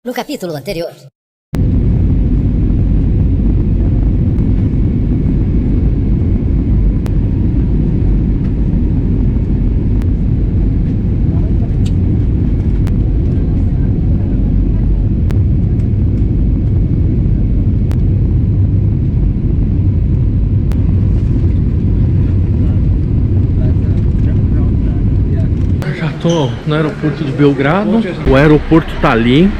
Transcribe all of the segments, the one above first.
No capítulo anterior. Já tô no aeroporto de Belgrado. O aeroporto tá ali.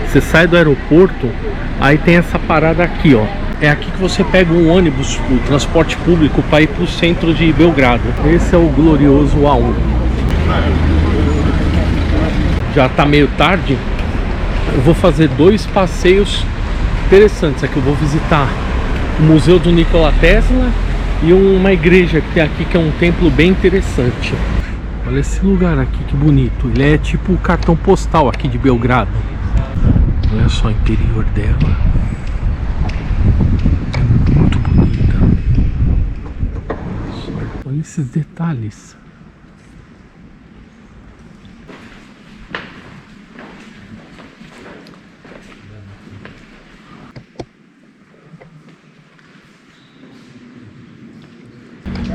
Você sai do aeroporto, aí tem essa parada aqui, ó. É aqui que você pega um ônibus, o transporte público, para ir pro centro de Belgrado. Esse é o glorioso A1. Já tá meio tarde. Eu vou fazer dois passeios interessantes. Aqui eu vou visitar o Museu do Nikola Tesla e uma igreja que tem aqui, que é um templo bem interessante. Olha esse lugar aqui, que bonito. Ele é tipo o cartão postal aqui de Belgrado. Olha só o interior dela. É muito bonita. Olha esses detalhes.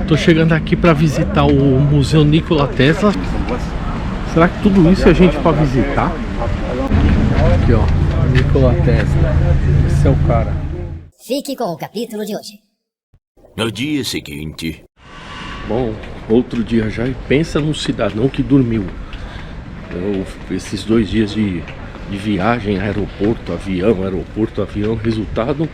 Tô chegando aqui para visitar o Museu Nikola Tesla. Será que tudo isso a gente pode visitar? Aqui, ó, Nikola Tesla. Esse é o cara. Fique com o capítulo de hoje. No dia seguinte. Bom, outro dia já. E pensa num cidadão que dormiu. Esses 2 dias de viagem, aeroporto, avião. Resultado,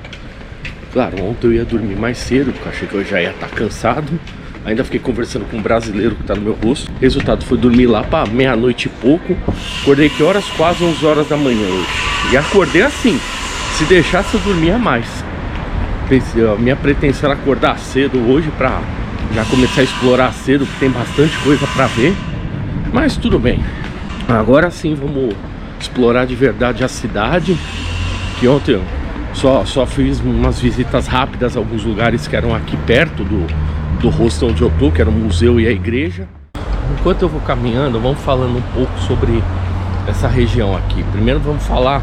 claro, ontem eu ia dormir mais cedo, porque achei que eu já ia estar cansado. Ainda fiquei conversando com um brasileiro que tá no meu rosto. Resultado, foi dormir lá pra meia-noite e pouco. Acordei que horas? Quase 11 horas da manhã hoje. E acordei assim. Se deixasse eu dormia mais. A minha pretensão era acordar cedo hoje pra já começar a explorar cedo, porque tem bastante coisa pra ver. Mas tudo bem. Agora sim vamos explorar de verdade a cidade. Que ontem eu só fiz umas visitas rápidas a alguns lugares que eram aqui perto do hostel onde eu tô, que era o museu e a igreja. Enquanto eu vou caminhando, vamos falando um pouco sobre essa região aqui. Primeiro vamos falar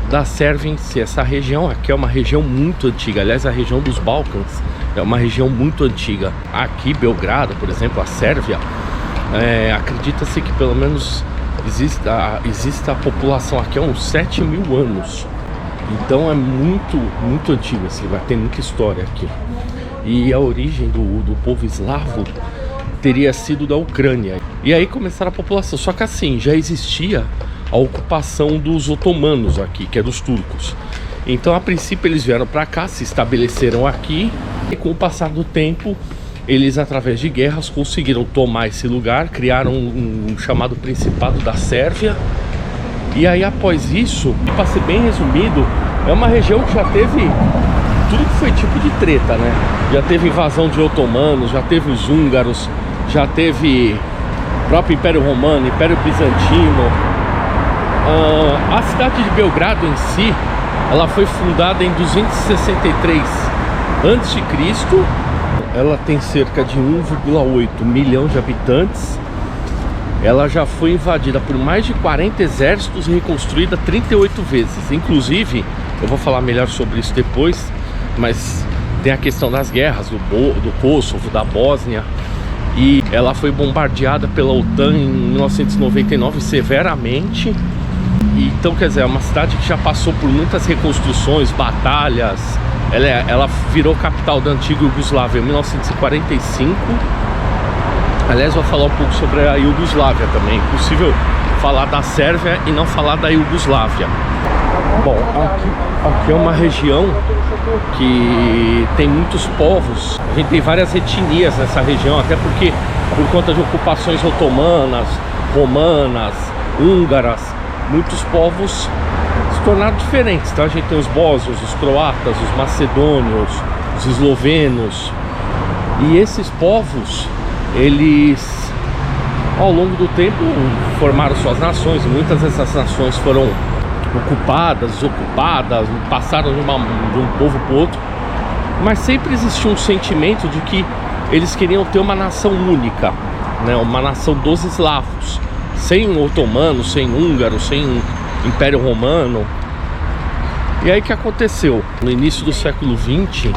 da Sérvia em si. Essa região aqui é uma região muito antiga. Aliás, a região dos Balcãs é uma região muito antiga. Aqui, Belgrado, por exemplo, a Sérvia, acredita-se que pelo menos exista a população aqui há uns 7.000 anos. Então é muito antiga esse lugar, tem muita história aqui. E a origem do povo eslavo teria sido da Ucrânia. E aí começaram a população. Só que assim, já existia a ocupação dos otomanos aqui, que é dos turcos. Então a princípio eles vieram para cá, se estabeleceram aqui. E com o passar do tempo, eles através de guerras conseguiram tomar esse lugar. Criaram um chamado Principado da Sérvia. E aí após isso, para ser bem resumido, é uma região que já teve tudo que foi tipo de treta, né? Já teve invasão de otomanos, já teve os húngaros, já teve o próprio Império Romano, Império Bizantino. A cidade de Belgrado em si, ela foi fundada em 263 a.C. Ela tem cerca de 1,8 milhão de habitantes. Ela já foi invadida por mais de 40 exércitos e reconstruída 38 vezes. Inclusive, eu vou falar melhor sobre isso depois, mas tem a questão das guerras do Kosovo, da Bósnia. E ela foi bombardeada pela OTAN em 1999 severamente. Então, quer dizer, é uma cidade que já passou por muitas reconstruções, batalhas. Ela virou capital da antiga Iugoslávia em 1945. Aliás, vou falar um pouco sobre a Iugoslávia também. É impossível falar da Sérvia e não falar da Iugoslávia. Bom, aqui é uma região que tem muitos povos. A gente tem várias etnias nessa região, até porque por conta de ocupações otomanas, romanas, húngaras, muitos povos se tornaram diferentes. Então a gente tem os bósnios, os croatas, os macedônios, os eslovenos. E esses povos, eles ao longo do tempo formaram suas nações. E muitas dessas nações foram ocupadas, desocupadas, passaram de um povo para o outro. Mas sempre existiu um sentimento de que eles queriam ter uma nação única, né? Uma nação dos eslavos, sem otomanos, sem húngaros, sem Império Romano. E aí o que aconteceu? No início do século XX,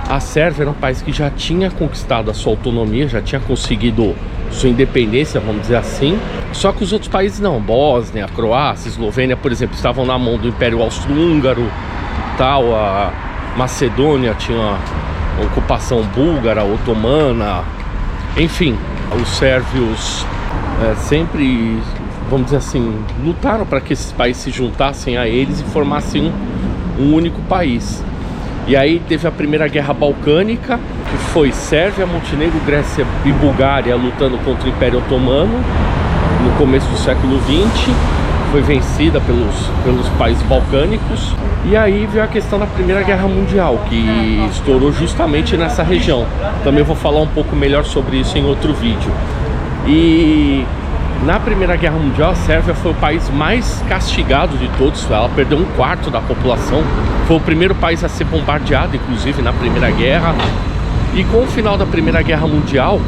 a Sérvia era um país que já tinha conquistado a sua autonomia, já tinha conseguido sua independência, vamos dizer assim. Só que os outros países não, Bósnia, Croácia, Eslovênia, por exemplo, estavam na mão do Império Austro-Húngaro, tal, a Macedônia tinha ocupação búlgara, otomana, enfim, os sérvios sempre, vamos dizer assim, lutaram para que esses países se juntassem a eles e formassem um único país. E aí teve a Primeira Guerra Balcânica, que foi Sérvia, Montenegro, Grécia e Bulgária lutando contra o Império Otomano no começo do século XX. Foi vencida pelos países balcânicos. E aí veio a questão da Primeira Guerra Mundial, que estourou justamente nessa região. Também vou falar um pouco melhor sobre isso em outro vídeo. E na Primeira Guerra Mundial, a Sérvia foi o país mais castigado de todos. Ela perdeu 1/4 da população. Foi o primeiro país a ser bombardeado, inclusive, na Primeira Guerra. E com o final da Primeira Guerra Mundial,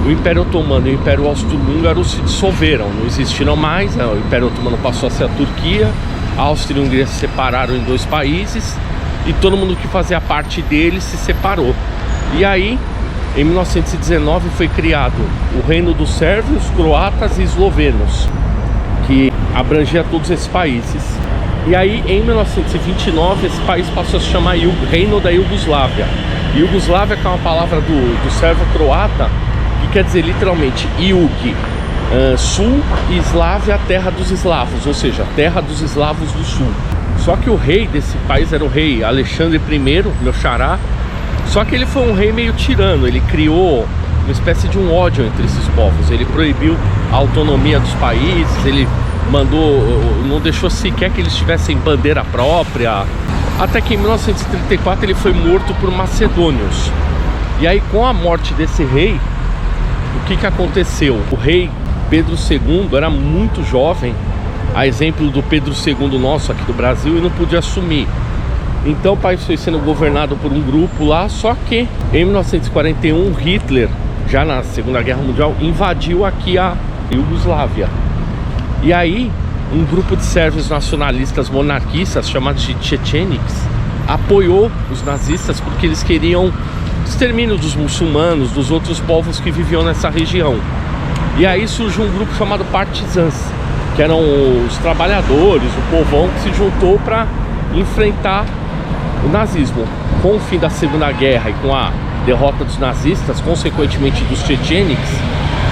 o Império Otomano e o Império Austro-Húngaro se dissolveram, não existiram mais. O Império Otomano passou a ser a Turquia, a Áustria e a Hungria se separaram em 2 países e todo mundo que fazia parte deles se separou. E aí, em 1919, foi criado o Reino dos Sérvios, Croatas e Eslovenos, que abrangia todos esses países. E aí, em 1929, esse país passou a se chamar Reino da Iugoslávia. Iugoslávia, que é uma palavra do sérvio-croata, que quer dizer literalmente Iug, sul, e Eslávia, terra dos eslavos, ou seja, terra dos eslavos do sul. Só que o rei desse país era o rei Alexandre I, meu xará. Só que ele foi um rei meio tirano, ele criou uma espécie de um ódio entre esses povos. Ele proibiu a autonomia dos países, ele não deixou sequer que eles tivessem bandeira própria. Até que em 1934 ele foi morto por macedônios. E aí, com a morte desse rei, o que aconteceu? O rei Pedro II era muito jovem, a exemplo do Pedro II nosso aqui do Brasil, e não podia assumir. Então o país foi sendo governado por um grupo lá, só que em 1941 Hitler, já na Segunda Guerra Mundial, invadiu aqui a Iugoslávia. E aí um grupo de sérvios nacionalistas monarquistas, chamados de Checheniks, apoiou os nazistas porque eles queriam o extermínio dos muçulmanos, dos outros povos que viviam nessa região. E aí surgiu um grupo chamado Partisans, que eram os trabalhadores, o povão que se juntou para enfrentar o nazismo. Com o fim da Segunda Guerra e com a derrota dos nazistas, consequentemente dos Checheniks,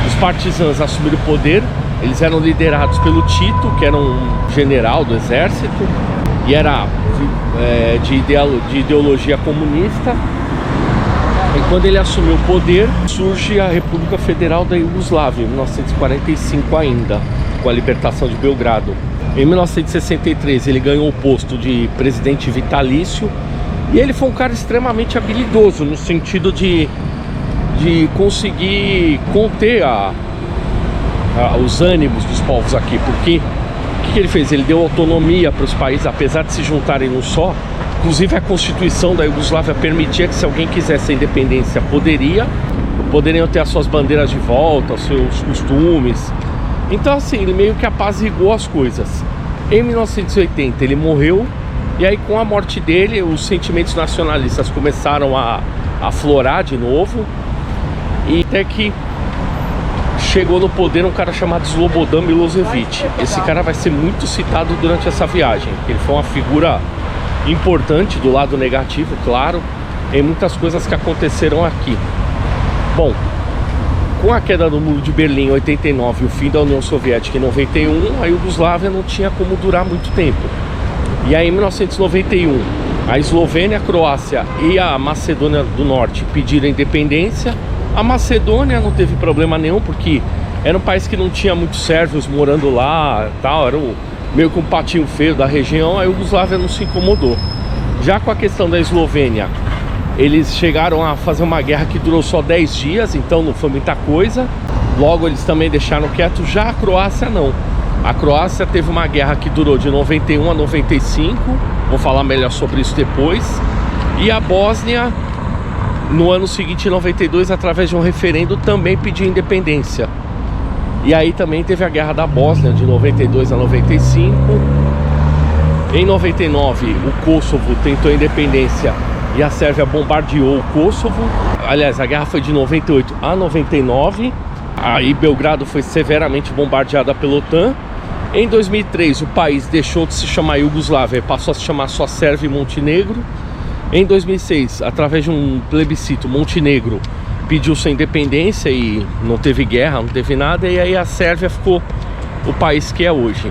os Partisans assumiram o poder. Eles eram liderados pelo Tito, que era um general do exército e era de ideologia comunista. E quando ele assumiu o poder, surge a República Federal da Iugoslávia, em 1945 ainda, com a libertação de Belgrado. Em 1963 ele ganhou o posto de presidente vitalício e ele foi um cara extremamente habilidoso no sentido de conseguir conter os ânimos dos povos aqui. Porque o que ele fez? Ele deu autonomia para os países, apesar de se juntarem num só. Inclusive a Constituição da Iugoslávia permitia que, se alguém quisesse a independência, poderiam ter as suas bandeiras de volta, os seus costumes. Então assim, ele meio que apaziguou as coisas. Em 1980 ele morreu. E aí, com a morte dele, os sentimentos nacionalistas começaram a aflorar de novo. E até que chegou no poder um cara chamado Slobodan Milošević. Esse cara vai ser muito citado durante essa viagem. Ele foi uma figura importante do lado negativo, claro, em muitas coisas que aconteceram aqui. Bom, com a queda do Muro de Berlim em 89 e o fim da União Soviética em 91, a Iugoslávia não tinha como durar muito tempo. E aí, em 1991, a Eslovênia, a Croácia e a Macedônia do Norte pediram independência. A Macedônia não teve problema nenhum, porque era um país que não tinha muitos sérvios morando lá, tal, era meio que um patinho feio da região. A Iugoslávia não se incomodou. Já com a questão da Eslovênia, eles chegaram a fazer uma guerra que durou só 10 dias, então não foi muita coisa. Logo eles também deixaram quieto. Já a Croácia não. A Croácia teve uma guerra que durou de 91 a 95. Vou falar melhor sobre isso depois. E a Bósnia, no ano seguinte, em 92, através de um referendo, também pediu independência. E aí também teve a Guerra da Bósnia, de 92 a 95. Em 99, o Kosovo tentou a independência e a Sérvia bombardeou o Kosovo. Aliás, a guerra foi de 98 a 99. Aí Belgrado foi severamente bombardeada pela OTAN. Em 2003, o país deixou de se chamar Iugoslávia e passou a se chamar só Sérvia e Montenegro. Em 2006, através de um plebiscito, Montenegro pediu sua independência e não teve guerra, não teve nada. E aí a Sérvia ficou o país que é hoje.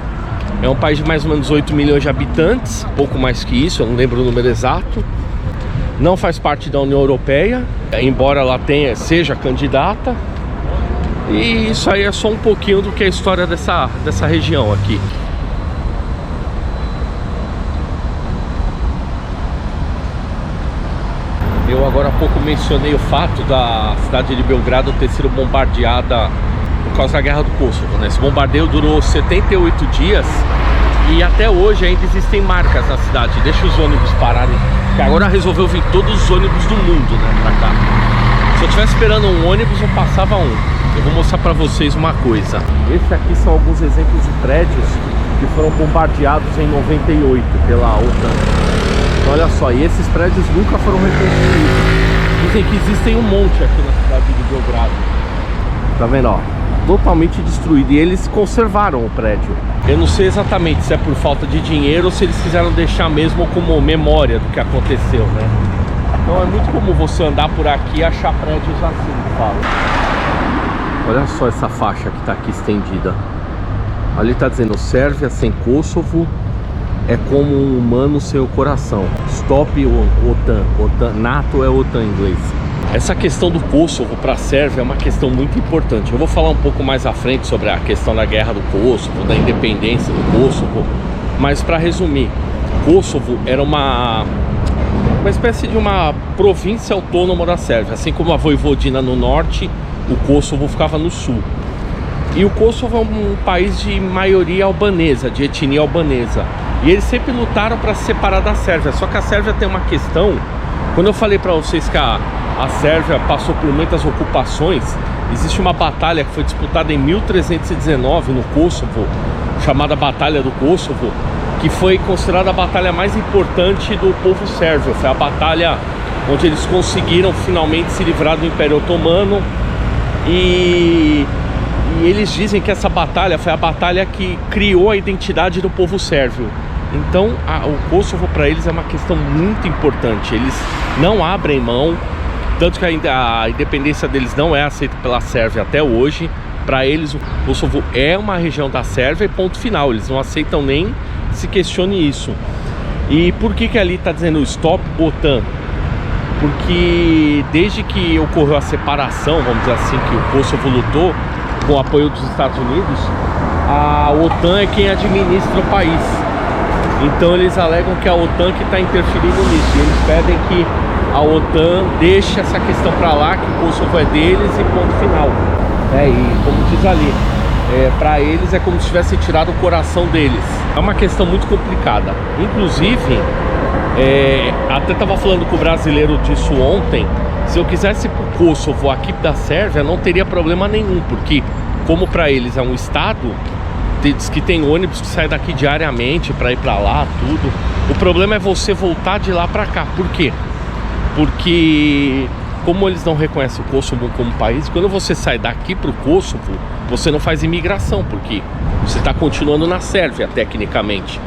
É um país de mais ou menos 8 milhões de habitantes, pouco mais que isso, eu não lembro o número exato. Não faz parte da União Europeia, embora ela seja candidata. E isso aí é só um pouquinho do que é a história dessa região aqui. Eu agora há pouco mencionei o fato da cidade de Belgrado ter sido bombardeada por causa da Guerra do Kosovo, né? Esse bombardeio durou 78 dias e até hoje ainda existem marcas na cidade. Deixa os ônibus pararem, porque agora resolveu vir todos os ônibus do mundo, né, pra cá. Se eu estivesse esperando um ônibus, eu passava um. Eu vou mostrar pra vocês uma coisa. Esses aqui são alguns exemplos de prédios que foram bombardeados em 98 pela OTAN. Olha só, e esses prédios nunca foram reconstruídos. Dizem que existem um monte aqui na cidade de Belgrado. Tá vendo, ó? Totalmente destruído. E eles conservaram o prédio. Eu não sei exatamente se é por falta de dinheiro ou se eles quiseram deixar mesmo como memória do que aconteceu, né? Então é muito comum você andar por aqui e achar prédios assim, falo. Olha só essa faixa que tá aqui estendida. Ali tá dizendo Sérvia sem Kosovo é como um humano sem o coração. Stop OTAN. NATO é OTAN em inglês. Essa questão do Kosovo para a Sérvia é uma questão muito importante. Eu vou falar um pouco mais à frente sobre a questão da guerra do Kosovo, da independência do Kosovo. Mas para resumir, Kosovo era uma espécie de uma província autônoma da Sérvia. Assim como a Voivodina no norte, o Kosovo ficava no sul. E o Kosovo é um país de maioria albanesa, de etnia albanesa. E eles sempre lutaram para se separar da Sérvia. Só que a Sérvia tem uma questão. Quando eu falei para vocês que a Sérvia passou por muitas ocupações, existe uma batalha que foi disputada em 1319 no Kosovo, chamada Batalha do Kosovo, que foi considerada a batalha mais importante do povo sérvio. Foi a batalha onde eles conseguiram finalmente se livrar do Império Otomano. E eles dizem que essa batalha foi a batalha que criou a identidade do povo sérvio. Então o Kosovo para eles é uma questão muito importante. Eles não abrem mão, tanto que a independência deles não é aceita pela Sérvia até hoje. Para eles o Kosovo é uma região da Sérvia e ponto final. Eles não aceitam nem se questione isso. E por que ali está dizendo Stop OTAN? Porque desde que ocorreu a separação, vamos dizer assim, que o Kosovo lutou com o apoio dos Estados Unidos, a OTAN é quem administra o país. Então eles alegam que é a OTAN que está interferindo nisso. E eles pedem que a OTAN deixe essa questão para lá, que o Kosovo é deles e ponto final. E como diz ali, para eles é como se tivesse tirado o coração deles. É uma questão muito complicada. Inclusive, até estava falando com o brasileiro disso ontem. Se eu quisesse ir para o Kosovo aqui da Sérvia, não teria problema nenhum, porque como para eles é um estado, diz que tem ônibus que sai daqui diariamente para ir para lá, tudo. O problema é você voltar de lá para cá. Por quê? Porque como eles não reconhecem o Kosovo como país, quando você sai daqui para o Kosovo, você não faz imigração, porque você está continuando na Sérvia, tecnicamente.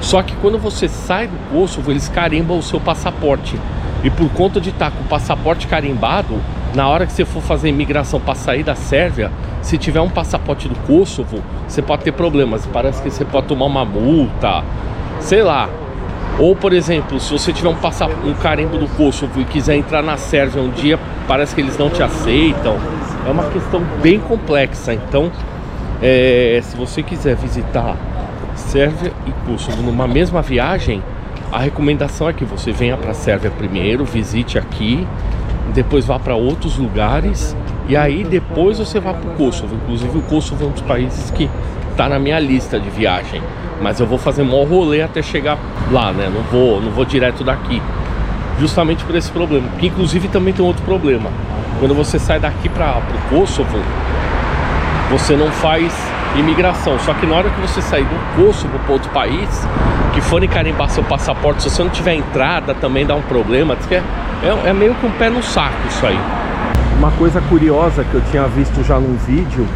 Só que quando você sai do Kosovo, eles carimbam o seu passaporte. E por conta de estar com o passaporte carimbado, na hora que você for fazer imigração para sair da Sérvia, se tiver um passaporte do Kosovo, você pode ter problemas. Parece que você pode tomar uma multa, sei lá. Ou, por exemplo, se você tiver um carimbo do Kosovo e quiser entrar na Sérvia um dia, parece que eles não te aceitam. É uma questão bem complexa. Então, se você quiser visitar Sérvia e Kosovo numa mesma viagem, a recomendação é que você venha para a Sérvia primeiro, visite aqui, depois vá para outros lugares e aí depois você vai para o Kosovo. Inclusive o Kosovo é um dos países que está na minha lista de viagem, mas eu vou fazer maior rolê até chegar lá, né? Não vou direto daqui, justamente por esse problema. Que inclusive também tem outro problema. Quando você sai daqui para o Kosovo, você não faz imigração. Só que na hora que você sair do Kosovo para outro país, que forem carimbar seu passaporte, se você não tiver entrada, também dá um problema. Diz que é meio que um pé no saco isso aí. Uma coisa curiosa que eu tinha visto já num vídeo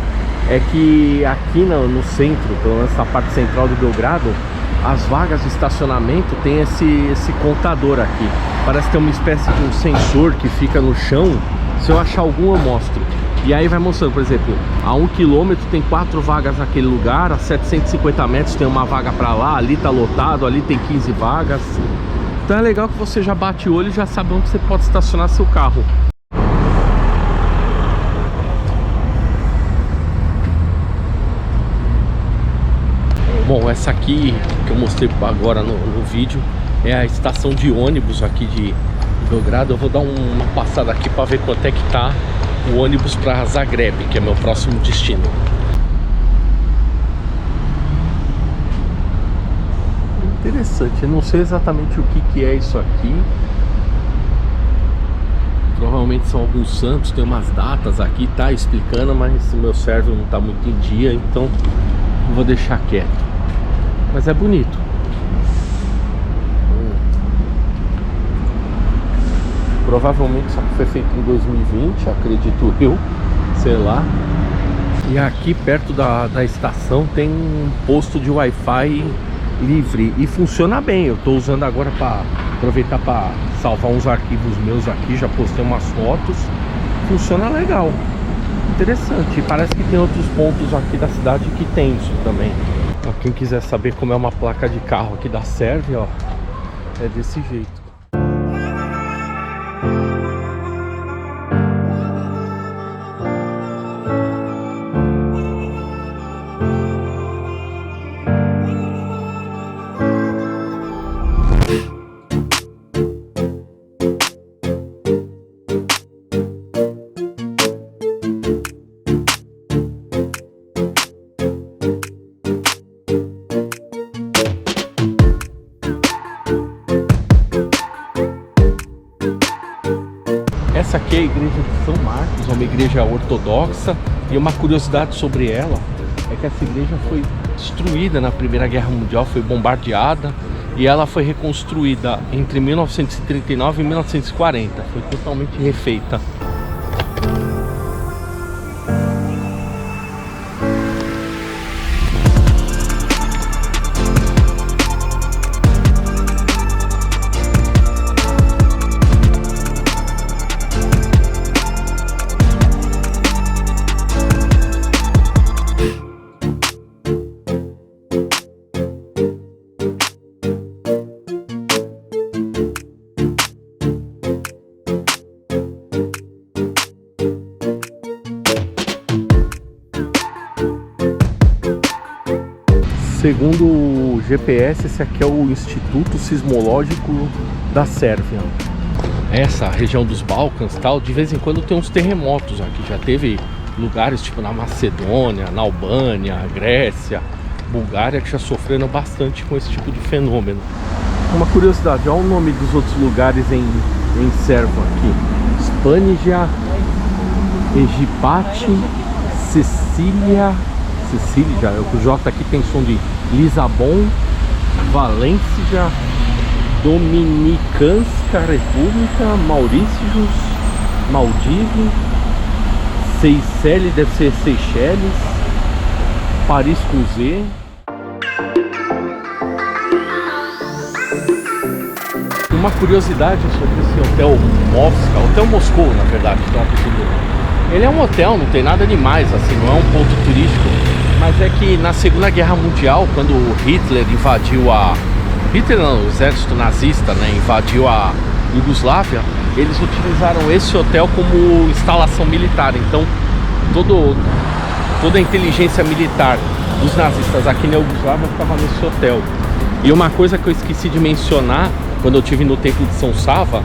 é que aqui no centro, pelo menos na parte central do Belgrado, as vagas de estacionamento tem esse contador aqui. Parece ter uma espécie de um sensor que fica no chão. Se eu achar algum eu mostro. E aí vai mostrando, por exemplo, a 1 km tem 4 vagas naquele lugar, a 750 metros tem uma vaga pra lá, ali tá lotado, ali tem 15 vagas. Então é legal que você já bate o olho e já sabe onde você pode estacionar seu carro. Bom, essa aqui que eu mostrei agora no vídeo é a estação de ônibus aqui de Belgrado. Eu vou dar uma passada aqui para ver quanto é que tá o ônibus para Zagreb, que é meu próximo destino. Interessante, eu não sei exatamente o que é isso aqui. Provavelmente são alguns santos, tem umas datas aqui, tá explicando, mas o meu server não tá muito em dia, então vou deixar quieto. Mas é bonito. Provavelmente isso foi feito em 2020, acredito eu, sei lá. E aqui perto da estação tem um posto de Wi-Fi livre e funciona bem. Eu estou usando agora para aproveitar para salvar uns arquivos meus aqui, já postei umas fotos. Funciona legal, interessante. E parece que tem outros pontos aqui da cidade que tem isso também. Ó, quem quiser saber como é uma placa de carro aqui da Sérvia, ó, é desse jeito. Essa aqui é a igreja de São Marcos, é uma igreja ortodoxa. E uma curiosidade sobre ela é que essa igreja foi destruída na Primeira Guerra Mundial, foi bombardeada. E ela foi reconstruída entre 1939 e 1940, foi totalmente refeita. Segundo o GPS, esse aqui é o Instituto Sismológico da Sérvia. Essa região dos Balcãs, tal, de vez em quando tem uns terremotos aqui. Já teve lugares tipo na Macedônia, na Albânia, Grécia, Bulgária, que já sofreram bastante com esse tipo de fenômeno. Uma curiosidade, olha o nome dos outros lugares em sérvio aqui: Spanija, Egipate, Sicília, o J aqui tem som de Lisabon, Valência, Dominicanska República, Maurícios, Maldivas, Seychelles, deve ser Seychelles, Paris com Z. Uma curiosidade sobre esse hotel Hotel Moscou, na verdade, que é uma pessoa. Ele é um hotel, não tem nada demais, assim, não é um ponto turístico. Mas é que na Segunda Guerra Mundial, quando Hitler invadiu o exército nazista, né, invadiu a Iugoslávia, eles utilizaram esse hotel como instalação militar. Então, toda a inteligência militar dos nazistas aqui na Iugoslávia ficava nesse hotel. E uma coisa que eu esqueci de mencionar quando eu estive no Templo de São Sava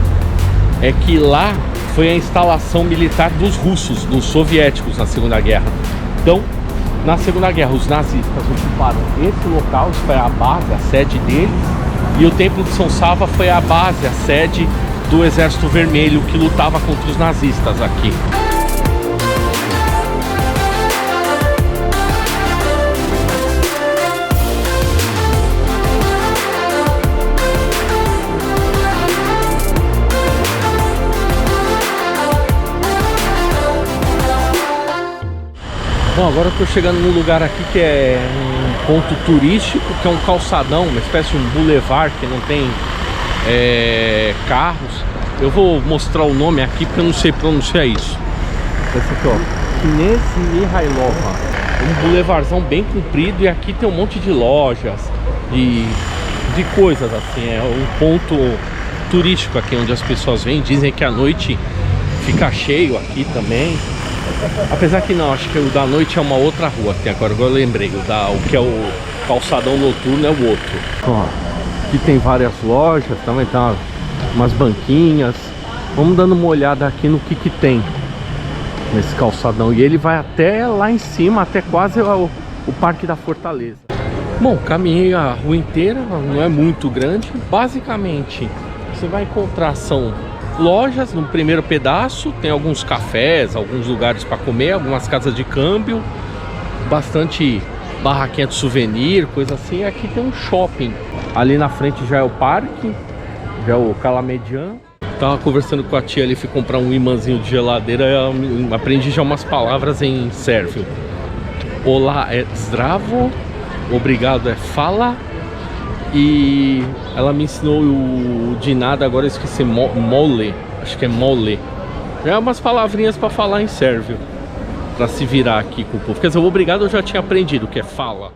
é que lá foi a instalação militar dos russos, dos soviéticos na Segunda Guerra. Então, na Segunda Guerra, os nazistas ocuparam esse local, isso foi a base, a sede deles, e o Templo de São Sava foi a base, a sede do Exército Vermelho que lutava contra os nazistas aqui. Bom, agora eu tô chegando num lugar aqui que é um ponto turístico, que é um calçadão, uma espécie de um boulevard que não tem carros. Eu vou mostrar o nome aqui porque eu não sei pronunciar isso. Esse aqui, ó, Knez Mihailova. Um boulevardzão bem comprido e aqui tem um monte de lojas, de coisas assim. É um ponto turístico aqui onde as pessoas vêm. Dizem que à noite fica cheio aqui também. Apesar que não, acho que o da noite é uma outra rua que tem agora eu lembrei. O que é o calçadão noturno é o outro. Ó, aqui tem várias lojas, também tá umas banquinhas. Vamos dando uma olhada aqui no que tem nesse calçadão. E ele vai até lá em cima, até quase o Parque da Fortaleza. Bom, caminhei a rua inteira, não é muito grande. Basicamente, você vai encontrar são lojas no primeiro pedaço, tem alguns cafés, alguns lugares para comer, algumas casas de câmbio, bastante barraquinha de souvenir, coisa assim. E aqui tem um shopping. Ali na frente já é o parque, já é o Calamedian. Tava conversando com a tia ali, fui comprar um imãzinho de geladeira, eu aprendi já umas palavras em sérvio. Olá é zdravo, obrigado é fala. E ela me ensinou o de nada, agora eu esqueci, mole, acho que é mole. Já é umas palavrinhas para falar em sérvio, para se virar aqui com o povo. Quer dizer, o obrigado eu já tinha aprendido, que é fala.